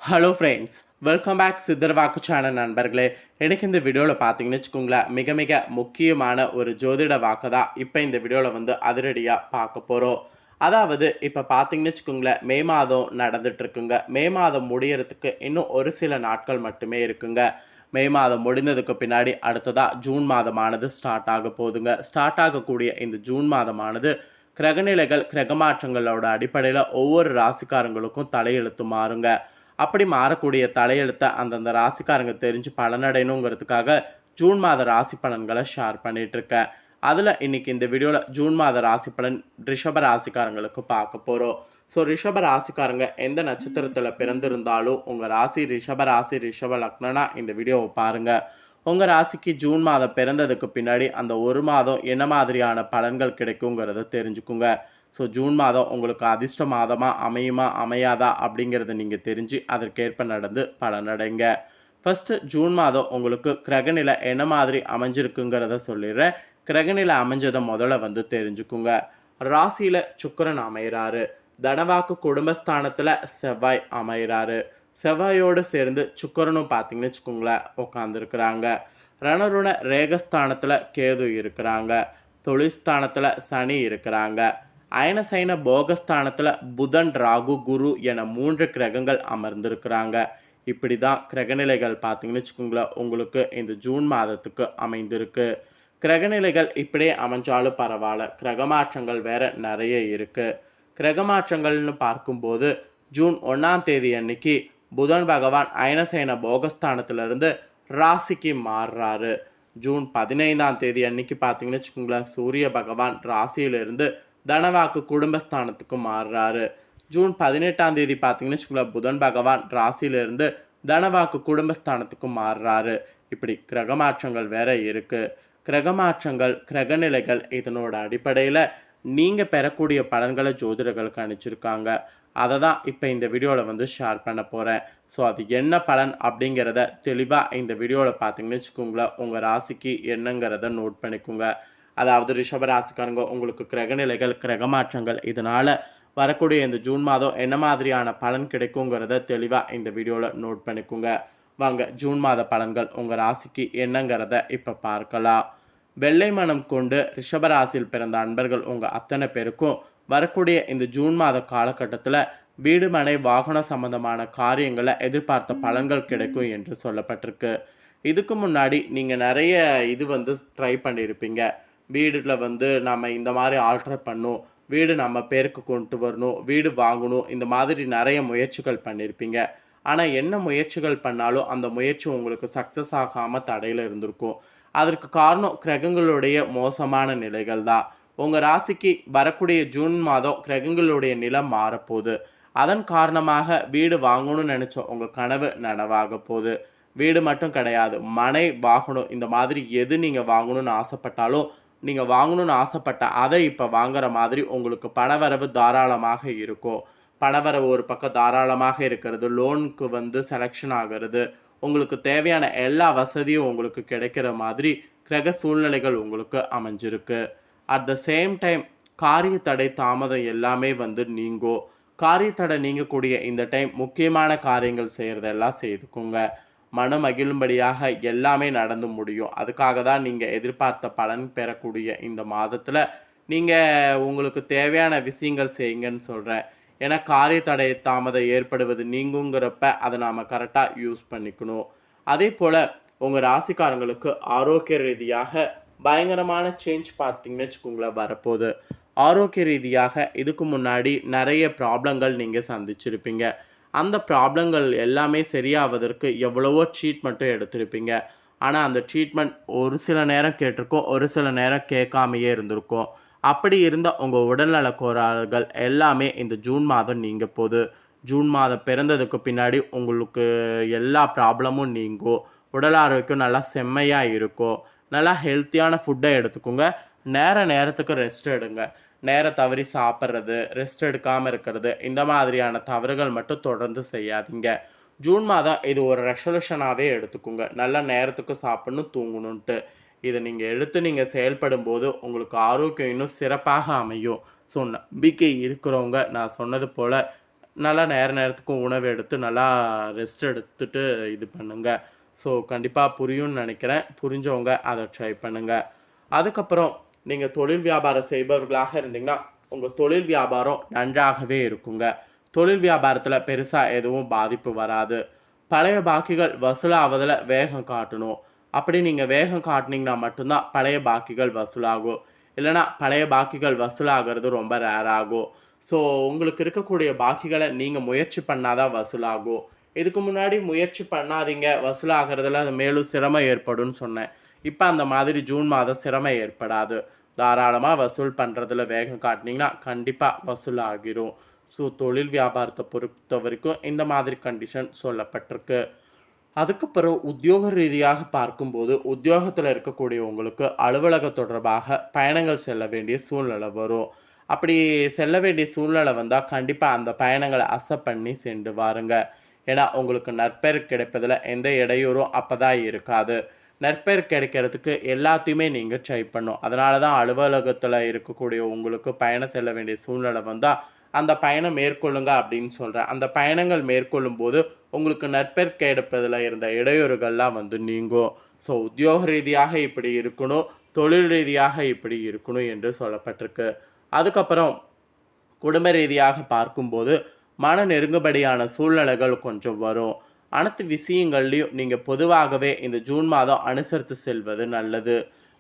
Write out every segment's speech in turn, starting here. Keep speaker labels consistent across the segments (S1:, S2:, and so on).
S1: Hello friends, welcome back சித்தர் வாக்கு channel நண்பர்களே. எனக்கு இந்த வீடியோவில் பார்த்தீங்கன்னு வச்சுக்கோங்களேன், மிக மிக முக்கியமான ஒரு ஜோதிட வாக்கு தான் இப்போ இந்த வீடியோவில் அதிரடியாக பார்க்க போகிறோம். அதாவது இப்போ பார்த்தீங்கன்னு வச்சுக்கோங்களேன், மே மாதம் நடந்துட்டுருக்குங்க. மே மாதம் முடியறதுக்கு இன்னும் ஒரு சில நாட்கள் மட்டுமே இருக்குங்க. மே மாதம் முடிந்ததுக்கு பின்னாடி அடுத்ததாக ஜூன் மாதமானது ஸ்டார்ட் ஆக போகுதுங்க. ஸ்டார்ட் ஆகக்கூடிய இந்த ஜூன் மாதமானது கிரகநிலைகள் கிரகமாற்றங்களோட அடிப்படையில் ஒவ்வொரு ராசிக்காரங்களுக்கும் தலையெழுத்து மாறுங்க. அப்படி மாறக்கூடிய தலையெழுத்தை அந்தந்த ராசிக்காரங்க தெரிஞ்சு பலனடையணுங்கிறதுக்காக ஜூன் மாத ராசி பலன்களை ஷேர் பண்ணிகிட்ருக்கேன். அதில் இன்றைக்கி இந்த வீடியோவில் ஜூன் மாத ராசி பலன் ரிஷப ராசிக்காரங்களுக்கு பார்க்க போகிறோம். ஸோ ரிஷப ராசிக்காரங்க எந்த நட்சத்திரத்தில் பிறந்திருந்தாலும் உங்கள் ராசி ரிஷப ராசி ரிஷப லக்னனா இந்த வீடியோவை பாருங்கள். உங்கள் ராசிக்கு ஜூன் மாதம் பிறந்ததுக்கு பின்னாடி அந்த ஒரு மாதம் என்ன மாதிரியான பலன்கள் கிடைக்குங்கிறத தெரிஞ்சுக்குங்க. ஸோ ஜூன் மாதம் உங்களுக்கு அதிர்ஷ்ட மாதமாக அமையுமா அமையாதா அப்படிங்கிறத நீங்கள் தெரிஞ்சு அதற்கேற்ப நடந்து பலனடைங்க. ஃபஸ்ட்டு ஜூன் மாதம் உங்களுக்கு கிரகநிலை என்ன மாதிரி அமைஞ்சிருக்குங்கிறத சொல்லிடுறேன். கிரகநிலை அமைஞ்சதை முதல்ல தெரிஞ்சுக்குங்க. ராசியில் சுக்கிரன் அமைகிறாரு. தனவாக்கு குடும்பஸ்தானத்தில் செவ்வாய் அமைகிறாரு. செவ்வாயோடு சேர்ந்து சுக்கிரனும் பார்த்தீங்கன்னு வச்சுக்கோங்களேன் உட்காந்துருக்குறாங்க. ரணருண ரேகஸ்தானத்தில் கேது இருக்கிறாங்க. தொழில்ஸ்தானத்தில் சனி இருக்கிறாங்க. அயனசைன போகஸ்தானத்தில் புதன் ராகு குரு என 3 கிரகங்கள் அமர்ந்திருக்கிறாங்க. இப்படி தான் கிரகநிலைகள் பார்த்தீங்கன்னு வச்சுக்கோங்களேன் உங்களுக்கு இந்த ஜூன் மாதத்துக்கு அமைந்திருக்கு. கிரகநிலைகள் இப்படியே அமைஞ்சாலும் பரவாயில்ல, கிரகமாற்றங்கள் வேற நிறைய இருக்குது. கிரகமாற்றங்கள்னு பார்க்கும்போது ஜூன் 1ஆம் தேதி அன்னைக்கு புதன் பகவான் அயனசைன போகஸ்தானத்திலிருந்து ராசிக்கு மாறுறாரு. ஜூன் 15ஆம் தேதி அன்னைக்கு பார்த்தீங்கன்னு வச்சுக்கோங்களேன் சூரிய பகவான் ராசியிலிருந்து தனவாக்கு குடும்பஸ்தானத்துக்கு மாறுறாரு. ஜூன் 18ஆம் தேதி பார்த்தீங்கன்னு வச்சுக்கோங்களேன் புதன் பகவான் ராசியிலிருந்து தனவாக்கு குடும்பஸ்தானத்துக்கு மாறுறாரு. இப்படி கிரகமாற்றங்கள் வேற இருக்குது. கிரகமாற்றங்கள் கிரகநிலைகள் இதனோட அடிப்படையில் நீங்கள் பெறக்கூடிய பலன்களை ஜோதிடர்கள் கணிச்சிருக்காங்க. அதை தான் இப்போ இந்த வீடியோவில் ஷேர் பண்ண போகிறேன். ஸோ அது என்ன பலன் அப்படிங்கிறத தெளிவாக இந்த வீடியோவில் பார்த்தீங்கன்னு வச்சுக்கோங்களேன் உங்கள் ராசிக்கு என்னங்கிறத நோட் பண்ணிக்கோங்க. அதாவது ரிஷப ராசிக்காரங்க உங்களுக்கு கிரகநிலைகள் கிரகமாற்றங்கள் இதனால் வரக்கூடிய இந்த ஜூன் மாதம் என்ன மாதிரியான பலன் கிடைக்குங்கிறத தெளிவாக இந்த வீடியோவில் நோட் பண்ணிக்கோங்க. வாங்க ஜூன் மாத பலன்கள் உங்கள் ராசிக்கு என்னங்கிறத இப்போ பார்க்கலாம். வெள்ளை மனம் கொண்டு ரிஷபராசியில் பிறந்த அன்பர்கள் உங்கள் அத்தனை பேருக்கும் வரக்கூடிய இந்த ஜூன் மாத காலகட்டத்தில் வீடு மனை வாகன சம்பந்தமான காரியங்களை எதிர்பார்த்த பலன்கள் கிடைக்கும் என்று சொல்லப்பட்டிருக்கு. இதுக்கு முன்னாடி நீங்கள் நிறைய ட்ரை பண்ணியிருப்பீங்க. வீட்டில் நம்ம இந்த மாதிரி ஆல்டர் பண்ணணும், வீடு நம்ம பேருக்கு கொண்டு வரணும், வீடு வாங்கணும், இந்த மாதிரி நிறைய முயற்சிகள் பண்ணியிருப்பீங்க. ஆனால் என்ன முயற்சிகள் பண்ணாலும் அந்த முயற்சி உங்களுக்கு சக்ஸஸ் ஆகாமல் தடையில் இருந்திருக்கும். அதற்கு காரணம் கிரகங்களுடைய மோசமான நிலைகள் தான். உங்கள் ராசிக்கு வரக்கூடிய ஜூன் மாதம் கிரகங்களுடைய நிலை மாறப்போகுது. அதன் காரணமாக வீடு வாங்கணும்னு நினச்ச உங்கள் கனவு நனவாக போகுது. வீடு மட்டும் கிடையாது, மனை வாங்கணும், இந்த மாதிரி எது நீங்கள் வாங்கணும்னு ஆசைப்பட்டாலும் நீங்கள் வாங்கணும்னு ஆசைப்பட்ட அதை இப்போ வாங்குற மாதிரி உங்களுக்கு பணவரவு தாராளமாக இருக்கும். பணவரவு ஒரு பக்கம் தாராளமாக இருக்கிறது, லோனுக்கு செலெக்ஷன் ஆகிறது, உங்களுக்கு தேவையான எல்லா வசதியும் உங்களுக்கு கிடைக்கிற மாதிரி கிரக சூழ்நிலைகள் உங்களுக்கு அமைஞ்சிருக்கு. அட் த சேம் டைம் காரிய தடை தாமதம் எல்லாமே நீங்கும். காரிய தடை நீங்கக்கூடிய இந்த டைம் முக்கியமான காரியங்கள் செய்கிறதெல்லாம் செய்துக்குங்க. மன மகிழும்படியாக எல்லாமே நடந்து முடியும். அதுக்காக தான் நீங்கள் எதிர்பார்த்த பலன் பெறக்கூடிய இந்த மாதத்தில் நீங்கள் உங்களுக்கு தேவையான விஷயங்கள் செய்யுங்கன்னு சொல்கிறேன். ஏன்னா காரிய தடை தாமதம் ஏற்படுவது நீங்குங்கிறப்ப அதை நாம் கரெக்டாக யூஸ் பண்ணிக்கணும். அதே போல் உங்கள் ராசிக்காரங்களுக்கு ஆரோக்கிய ரீதியாக பயங்கரமான சேஞ்ச் பார்த்தீங்கன்னு வச்சுக்கோங்களேன் வரப்போகுது. ஆரோக்கிய ரீதியாக இதுக்கு முன்னாடி நிறைய ப்ராப்ளங்கள் நீங்கள் சந்திச்சிருப்பீங்க. அந்த ப்ராப்ளங்கள் எல்லாமே சரியாவதற்கு எவ்வளவோ ட்ரீட்மெண்ட்டும் எடுத்திருப்பீங்க. ஆனால் அந்த ட்ரீட்மெண்ட் ஒரு சில நேரம் கேட்டிருக்கோம், ஒரு சில நேரம் கேட்காமையே இருந்திருக்கும். அப்படி இருந்த உங்கள் உடல்நல கோளாறுகள் எல்லாமே இந்த ஜூன் மாதம் நீங்க போகுது. ஜூன் மாதம் பிறந்ததுக்கு பின்னாடி உங்களுக்கு எல்லா ப்ராப்ளமும் நீங்கும். உடல் ஆரோக்கியம் நல்லா செம்மையாக இருக்கும். நல்லா ஹெல்த்தியான ஃபுட்டை எடுத்துக்கோங்க. நேரத்துக்கு ரெஸ்ட் எடுங்க. தவறி சாப்பிட்றது, ரெஸ்ட் எடுக்காமல் இருக்கிறது, இந்த மாதிரியான தவறுகள் மட்டும் தொடர்ந்து செய்யாதீங்க. ஜூன் மாதம் இது ஒரு ரெசல்யூஷனாகவே எடுத்துக்கோங்க. நல்லா நேரத்துக்கு சாப்பிட்ணும், தூங்கணுன்ட்டு. இதை நீங்கள் செயல்படும் போது உங்களுக்கு ஆரோக்கியம் இன்னும் சிறப்பாக அமையும். ஸோ நம்பிக்கை இருக்கிறவங்க நான் சொன்னது போல் நல்லா நேரத்துக்கு உணவு எடுத்து நல்லா ரெஸ்ட் எடுத்துட்டு இது பண்ணுங்க. ஸோ கண்டிப்பாக புரியும்னு நினைக்கிறேன். புரிஞ்சவங்க அதை ட்ரை பண்ணுங்க. அதுக்கப்புறம் நீங்கள் தொழில் வியாபாரம் செய்பவர்களாக இருந்தீங்கன்னா உங்கள் தொழில் வியாபாரம் நன்றாகவே இருக்குங்க. தொழில் வியாபாரத்தில் பெருசாக எதுவும் பாதிப்பு வராது. பழைய பாக்கிகள் வசூலாவதில் வேகம் காட்டணும். அப்படி நீங்கள் வேகம் காட்டினீங்கன்னா மட்டும்தான் பழைய பாக்கிகள் வசூலாகும். இல்லைனா பழைய பாக்கிகள் வசூலாகிறது ரொம்ப ரேர் ஆகும். ஸோ உங்களுக்கு இருக்கக்கூடிய பாக்கிகளை நீங்கள் முயற்சி பண்ணாதான் வசூலாகும். இதுக்கு முன்னாடி முயற்சி பண்ணாதீங்க, வசூலாகிறதுல அது மேலும் சிரமம் ஏற்படும்னு சொன்னேன். இப்போ அந்த மாதிரி ஜூன் மாதம் சிரமம் ஏற்படாது. தாராளமாக வசூல் பண்ணுறதுல வேகம் காட்டினீங்கன்னா கண்டிப்பாக வசூல் ஆகிரும். ஸோ தொழில் வியாபாரத்தை பொறுத்த வரைக்கும் இந்த மாதிரி கண்டிஷன் சொல்லப்பட்டிருக்கு. அதுக்கப்புறம் உத்தியோக ரீதியாக பார்க்கும்போது உத்தியோகத்தில் இருக்கக்கூடிய உங்களுக்கு அலுவலக தொடர்பாக பயணங்கள் செல்ல வேண்டிய சூழ்நிலை வரும். அப்படி செல்ல வேண்டிய சூழ்நிலை வந்தால் கண்டிப்பாக அந்த பயணங்களை அக்செப்ட் பண்ணி சென்று வாருங்க. ஏன்னா உங்களுக்கு நற்பெயர் கிடைப்பதில் எந்த இடையூறும் அப்போ தான் இருக்காது. நற்பெயர் கிடைக்கிறதுக்கு எல்லாத்தையுமே நீங்கள் ட்ரை பண்ணும். அதனால தான் அலுவலகத்தில் இருக்கக்கூடிய உங்களுக்கு பயணம் செல்ல வேண்டிய சூழ்நிலை வந்தால் அந்த பயணம் மேற்கொள்ளுங்க அப்படின்னு சொல்கிறேன். அந்த பயணங்கள் மேற்கொள்ளும் போது உங்களுக்கு நற்பெயர் கிடைப்பதில் இருந்த இடையூறுகள்லாம் நீங்கும். ஸோ உத்தியோக ரீதியாக இப்படி இருக்கணும், தொழில் ரீதியாக இப்படி இருக்கணும் என்று சொல்லப்பட்டிருக்கு. அதுக்கப்புறம் குடும்ப ரீதியாக பார்க்கும்போது மன நெருங்குபடியான சூழ்நிலைகள் கொஞ்சம் வரும். அனைத்து விஷயங்கள்லையும் நீங்கள் பொதுவாகவே இந்த ஜூன் மாதம் அனுசரித்து செல்வது நல்லது.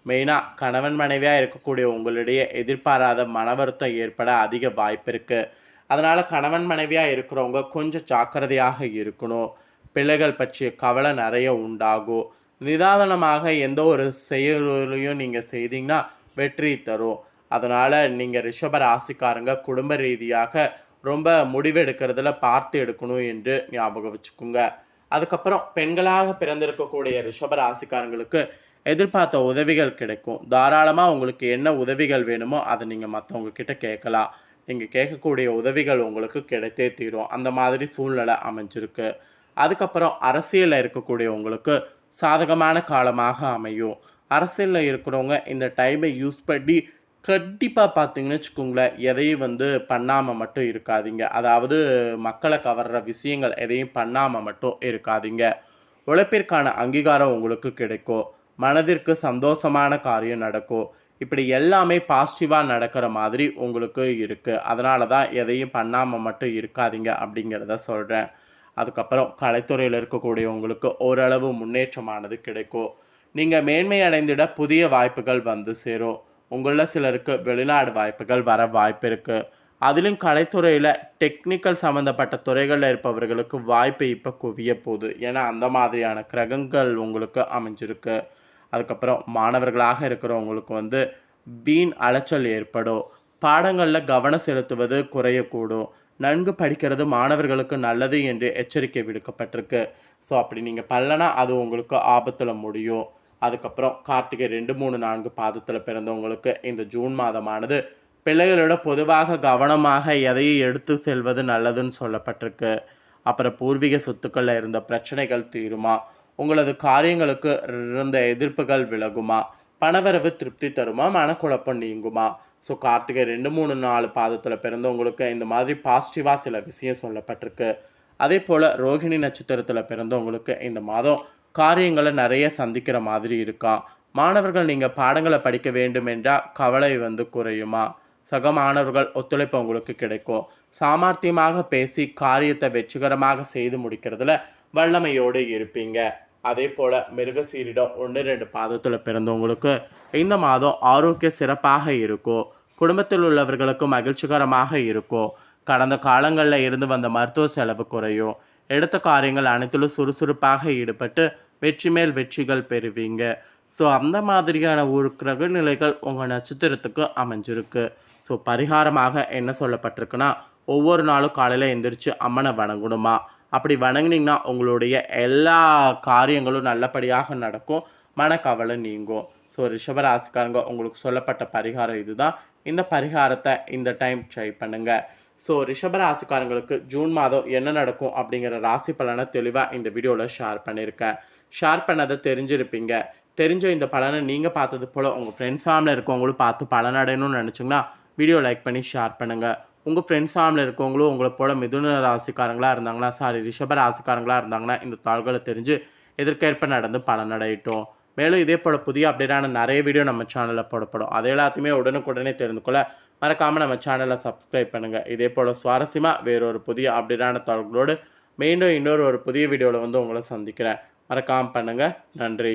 S1: மெயினாக கணவன் மனைவியாக இருக்கக்கூடிய உங்களிடையே எதிர்பாராத மன வருத்தம் ஏற்பட அதிக வாய்ப்பு இருக்குது. அதனால் கணவன் மனைவியாக இருக்கிறவங்க கொஞ்சம் ஜாக்கிரதையாக இருக்கணும். பிள்ளைகள் பற்றிய கவலை நிறைய உண்டாகும். நிதானமாக எந்த ஒரு செயலையும் நீங்கள் செய்தீங்கன்னா வெற்றி தரும். அதனால் நீங்கள் ரிஷப ராசிக்காரங்க குடும்ப ரீதியாக ரொம்ப முடிவெடுக்கிறதுல பார்த்து எடுக்கணும் என்று ஞாபகம் வச்சுக்கோங்க. அதுக்கப்புறம் பெண்களாக பிறந்திருக்கக்கூடிய ரிஷப ராசிக்காரங்களுக்கு எதிர்பார்த்த உதவிகள் கிடைக்கும். தாராளமாக உங்களுக்கு என்ன உதவிகள் வேணுமோ அதை நீங்கள் மற்றவங்க கிட்ட கேட்கலாம். நீங்கள் கேட்கக்கூடிய உதவிகள் உங்களுக்கு கிடைத்தே தீரும். அந்த மாதிரி சூழ்நிலை அமைஞ்சிருக்கு. அதுக்கப்புறம் அரசியலில் இருக்கக்கூடிய உங்களுக்கு சாதகமான காலமாக அமையும். அரசியலில் இருக்கிறவங்க இந்த டைமை யூஸ் பண்ணி கண்டிப்பாக பார்த்தீங்கன்னு வச்சுக்கோங்களேன், எதையும் பண்ணாமல் மட்டும் இருக்காதீங்க. அதாவது மக்களை கவர்ற விஷயங்கள் எதையும் பண்ணாமல் மட்டும் இருக்காதீங்க. உழைப்பிற்கான அங்கீகாரம் உங்களுக்கு கிடைக்கும். மனதிற்கு சந்தோஷமான காரியம் நடக்கும். இப்படி எல்லாமே பாசிட்டிவாக நடக்கிற மாதிரி உங்களுக்கு இருக்குது. அதனால தான் எதையும் பண்ணாமல் மட்டும் இருக்காதீங்க அப்படிங்கிறத சொல்கிறேன். அதுக்கப்புறம் கலைத்துறையில் இருக்கக்கூடிய உங்களுக்கு ஓரளவு முன்னேற்றமானது கிடைக்கும். நீங்கள் மேன்மை அடைந்திட புதிய வாய்ப்புகள் சேரும். உங்களில் சிலருக்கு வெளிநாடு வாய்ப்புகள் வர வாய்ப்பு இருக்குது. அதிலும் கலைத்துறையில் டெக்னிக்கல் சம்மந்தப்பட்ட துறைகளில் இருப்பவர்களுக்கு வாய்ப்பு இப்போ குவிய போகுது. ஏன்னா அந்த மாதிரியான கிரகங்கள் உங்களுக்கு அமைஞ்சிருக்கு. அதுக்கப்புறம் மாணவர்களாக இருக்கிறவங்களுக்கு வீண் அலைச்சல் ஏற்படும். பாடங்களில் கவனம் செலுத்துவது குறையக்கூடும். நன்கு படிக்கிறது மாணவர்களுக்கு நல்லது என்று எச்சரிக்கை விடுக்கப்பட்டிருக்கு. ஸோ அப்படி நீங்கள் பண்ணலனா அது உங்களுக்கு ஆபத்தில் முடியும். அதுக்கப்புறம் கார்த்திகை 2, 3, 4 பாதத்தில் பிறந்தவங்களுக்கு இந்த ஜூன் மாதமானது பிள்ளைகளோட பொதுவாக கவனமாக எதையும் எடுத்து செல்வது நல்லதுன்னு சொல்லப்பட்டிருக்கு. அப்புறம் பூர்வீக சொத்துக்களில் இருந்த பிரச்சனைகள் தீருமா? உங்களது காரியங்களுக்கு இருந்த எதிர்ப்புகள் விலகுமா? பணவரவு திருப்தி தருமா? மனக்குழப்பம் நீங்குமா? ஸோ கார்த்திகை 2, 3, 4 பாதத்தில் பிறந்தவங்களுக்கு இந்த மாதிரி பாசிட்டிவாக சில விஷயம் சொல்லப்பட்டிருக்கு. அதே போல் ரோகிணி நட்சத்திரத்தில் பிறந்தவங்களுக்கு இந்த மாதம் காரியங்களை நிறைய சந்திக்கிற மாதிரி இருக்கா. மாணவர்கள் நீங்கள் பாடங்களை படிக்க வேண்டும் என்றால் கவலை குறையுமா? சக மாணவர்கள் ஒத்துழைப்பு உங்களுக்கு கிடைக்கும். சாமர்த்தியமாக பேசி காரியத்தை வெற்றிகரமாக செய்து முடிக்கிறதுல வல்லமையோடு இருப்பீங்க. அதே போல் மிருகசீரிடம் 1, 2 பாதத்தில் பிறந்தவங்களுக்கு இந்த மாதம் ஆரோக்கிய சிறப்பாக இருக்கும். குடும்பத்தில் உள்ளவர்களுக்கு மகிழ்ச்சிகரமாக இருக்கும். கடந்த காலங்களில் இருந்து வந்த மருத்துவ செலவு குறையும். எடுத்த காரியங்கள் அனைத்திலும் சுறுசுறுப்பாக ஈடுபட்டு வெற்றி மேல் வெற்றிகள் பெறுவீங்க. ஸோ அந்த மாதிரியான ஒரு கிரக நிலைகள் உங்கள் நட்சத்திரத்துக்கு அமைஞ்சிருக்கு. ஸோ பரிகாரமாக என்ன சொல்லப்பட்டிருக்குன்னா, ஒவ்வொரு நாளும் காலையில் எந்திரிச்சு அம்மனை வணங்கணுமா. அப்படி வணங்கினீங்கன்னா உங்களுடைய எல்லா காரியங்களும் நல்லபடியாக நடக்கும். மனக்கவலை நீங்கும். ஸோ ரிஷபராசிக்காரங்க உங்களுக்கு சொல்லப்பட்ட பரிகாரம் இதுதான். இந்த பரிகாரத்தை இந்த டைம் ட்ரை பண்ணுங்கள். ஸோ ரிஷபராசிக்காரங்களுக்கு ஜூன் மாதம் என்ன நடக்கும் அப்படிங்கிற ராசி பலனை தெளிவாக இந்த வீடியோவில் ஷேர் பண்ணியிருக்கேன். ஷேர் பண்ணதை தெரிஞ்சிருப்பீங்க. தெரிஞ்ச இந்த பலனை நீங்கள் பார்த்தது போல் உங்கள் ஃப்ரெண்ட்ஸ் ஃபேமிலியில் இருக்கவங்களும் பார்த்து பலனடையணும்னு நினச்சிங்கன்னா வீடியோ லைக் பண்ணி ஷேர் பண்ணுங்கள். உங்கள் ஃப்ரெண்ட்ஸ் ஃபேமிலியில் இருக்கவங்களும் உங்களை போல மிதுன ராசிக்காரங்களாக இருந்தாங்கன்னா ரிஷப ராசிக்காரங்களாக இருந்தாங்கன்னா இந்த தாள்களை தெரிஞ்சு எதற்கேற்ப நடந்து பலனடையட்டும். மேலும் இதே போல் புதிய அப்டேட்டான நிறைய வீடியோ நம்ம சேனலில் போடப்படும். அது எல்லாத்தையுமே உடனுக்குடனே தெரிந்து கொள்ள மறக்காமல் நம்ம சேனலை சப்ஸ்கிரைப் பண்ணுங்கள். இதே போல் சுவாரஸ்யமாக வேறொரு புதிய அப்டேட்டான தாள்களோடு மீண்டும் இன்னொரு புதிய வீடியோவில் வந்து உங்களை சந்திக்கிறேன். மறக்காமல் பண்ணுங்கள். நன்றி.